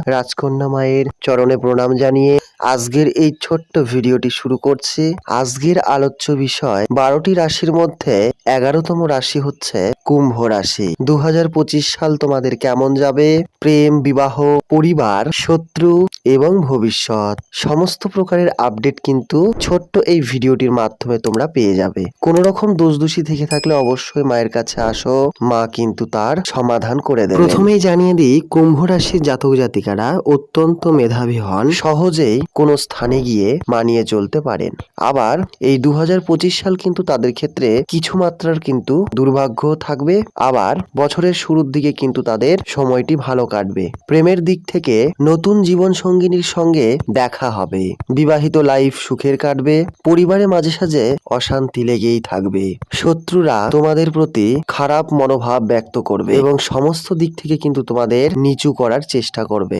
রাজকন্যা মায়ের চরণে প্রণাম জানিয়ে আজকের এই ছোট্ট ভিডিওটি শুরু করছি। আজকের আলোচ্য বিষয় 12টি রাশির মধ্যে 11তম রাশি হচ্ছে কুম্ভ রাশি। 2025 সাল তোমাদের কেমন যাবে? প্রেম, বিবাহ, পরিবার, শত্রু এবং ভবিষ্যৎ সমস্ত প্রকারের আপডেট কিন্তু ছোট্ট এই ভিডিওটির মাধ্যমে তোমরা পেয়ে যাবে। কোনো রকম দোষদোষী থেকে থাকলে অবশ্যই মায়ের কাছে আসো, মা কিন্তু তার সমাধান করে দেবে। প্রথমেই জানিয়ে দিই, কুম্ভ রাশির জাতক জাতিকারা অত্যন্ত মেধাবী হন, সহজেই কোনো স্থানে গিয়ে মানিয়ে চলতে পারেন। আবার এই 2025 সাল কিন্তু তাদের ক্ষেত্রে কিছু মাত্রার কিন্তু দুর্ভাগ্য থাকবে। আবার বছরের শুরুর দিকে কিন্তু তাদের সময়টি ভালো কাটবে। প্রেমের দিক থেকে নতুন জীবন সঙ্গিনীর সঙ্গে দেখা হবে। বিবাহিত লাইফ সুখের কাটবে। পরিবারের মাঝে সাঝে অশান্তি লেগেই থাকবে। শত্রুরা তোমাদের প্রতি খারাপ মনোভাব ব্যক্ত করবে এবং সমস্ত দিক থেকে কিন্তু তোমাদের নিচু করার চেষ্টা করবে।